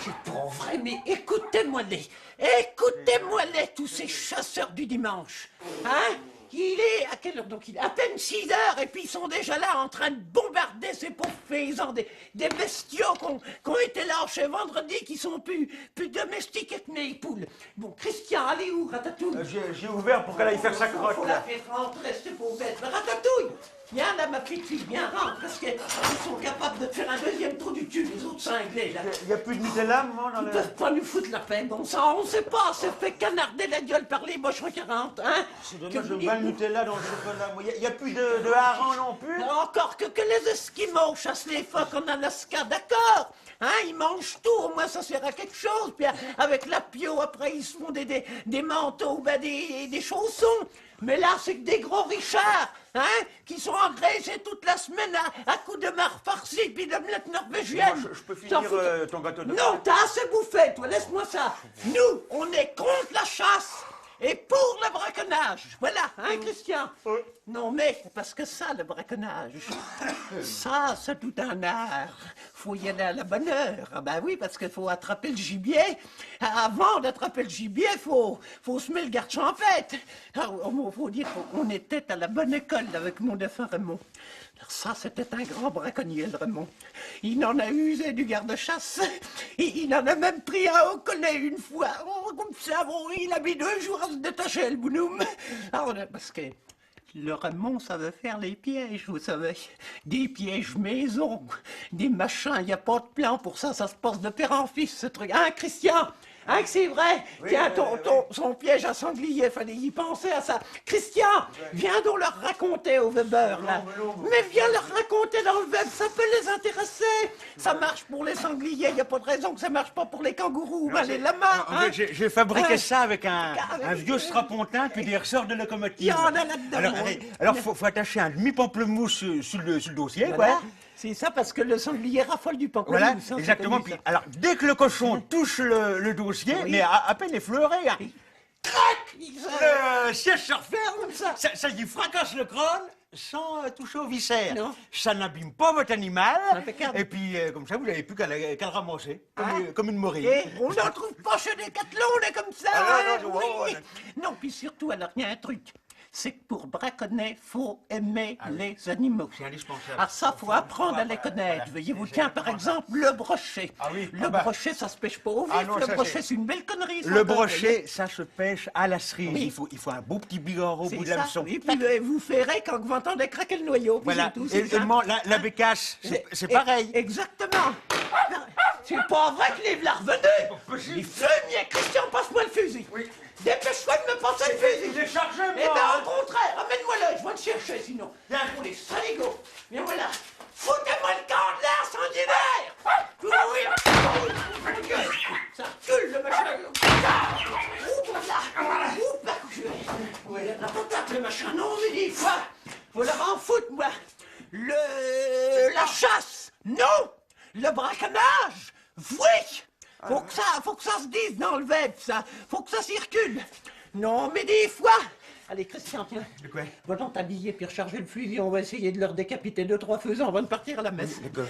C'est pas vrai, mais écoutez-moi-les, tous ces chasseurs du dimanche, hein? Il est à quelle heure donc? Il est à peine 6 heures et puis ils sont déjà là en train de bombarder ces pauvres paysans, des bestiaux qui ont été lâchés vendredi, qui sont plus domestiqués que mes poules. Bon, Christian, allez où, Ratatouille? J'ai ouvert pour qu'elle aille faire sa crotte, Faut la faire rentrer, cette pauvre bête. Ratatouille! Viens là, ma petite fille, viens, rentre, parce qu'ils sont capables de te faire un deuxième trou du cul, les autres cinglés, là. Il n'y a plus de Nutella, maman, dans Ils le... peuvent pas nous foutre la peine, bon sang, on sait pas, c'est fait canarder la gueule par les mochons 40, hein? C'est dommage, je bats le Nutella dans le chocolat. Il n'y a plus de hareng non plus. Encore que les Esquimaux chassent les phoques en Alaska, d'accord? Hein, ils mangent tout, au moins ça sert à quelque chose. Puis avec la pio, après, ils se font des manteaux, ben des chaussons. Mais là, c'est que des gros richards, hein, qui sont engraissés toute la semaine à coups de marre farcie puis d'omelette norvégienne. Moi, je peux finir ton gâteau de... Non, t'as assez bouffé, toi, laisse-moi ça. Nous, on est contre la chasse et pour le braconnage. Voilà, hein, Christian? Oui. Non, mais parce que ça, le braconnage, ça, c'est tout un art. Faut y aller à la bonne heure. Ah ben oui, parce qu'il faut attraper le gibier. Avant d'attraper le gibier, faut se mettre le garde champêtre. Faut dire qu'on était à la bonne école avec mon défunt Raymond. Alors ça, c'était un grand braconnier, le Raymond. Il en a usé du garde-chasse. Il en a même pris un au collet une fois. Oh, comme ça, bon, il a mis 2 jours à se détacher, le bonhomme. Alors, parce que le Raymond savait faire les pièges, vous savez. Des pièges maison, des machins, il n'y a pas de plan pour ça, ça se passe de père en fils, ce truc. Hein, Christian? Hein, que c'est vrai? Oui, Tiens, oui. son piège à sanglier, fallait y penser à ça. Christian, viens donc leur raconter au Weber, là. Mais viens leur raconter dans le web, ça peut les intéresser. Ça marche pour les sangliers, il n'y a pas de raison que ça marche pas pour les kangourous, les lamas. En fait, j'ai fabriqué Hein? ça avec un Avec- vieux strapontin puis des ressorts de locomotive. Il y en a là-dedans. Alors, faut attacher un demi-pamplemousse sur le dossier, Voilà. quoi. C'est ça parce que le sanglier raffole du pamplemousse. Voilà, hein, c'est exactement. connu, Puis, ça. alors, dès que le cochon touche le dossier, Oui. mais à peine effleuré, hein, Crac! le siège se referme, Comme ça. ça y fracasse le crâne sans toucher au viscère. Non. Ça n'abîme pas votre animal. Impeccable. Et puis, comme ça, vous n'avez plus qu'à le ramasser, Hein? comme une morille. Et on n'en trouve pas chez Decathlon, on est comme ça. Ah, hein, non, non, oui. ouais. Non, puis surtout, alors, il y a un truc. C'est que pour braconner, faut aimer les animaux. C'est indispensable. Alors ça, faut apprendre à les connaître. Voyez-vous, tiens, par exemple, le brochet. Ah oui, Le ah bah. brochet, ça se pêche pas au vif. Ah non, le ça, brochet, c'est- c'est une belle connerie. ça, Le vous voyez. brochet, ça se pêche à la cerise. Oui. Il faut un beau petit bigarre au C'est bout de ça. l'hameçon. Et puis vous ferez quand vous entendez craquer le noyau. puis Voilà. c'est tout, Et c'est ça. la bécasse, c'est pareil. Exactement. C'est pas vrai que les v'là revenus. Les fumiers, Christian, passe-moi le fusil. Oui. Dépêche-toi de me passer le fusil. Il est chargé, Eh moi. ben, au contraire, amène-moi-le, je vais le chercher sinon. Viens, pour les saligots. Viens, voilà. Foutez-moi le camp de l'air sanguinaire. Oui. Ça recule, le machin. Ouh, voilà. Ouh, bah, voilà, la patate, le machin. Non, mais des fois, faut leur en foutre, moi. La chasse, non. Le braconnage, oui. Faut que ça se dise dans le web, ça. Faut que ça circule. Non, mais des fois... Allez, Christian, tiens. De quoi? Va donc t'habiller puis recharger le fusil. On va essayer de leur décapiter 2-3 faisans avant de partir à la messe. D'accord.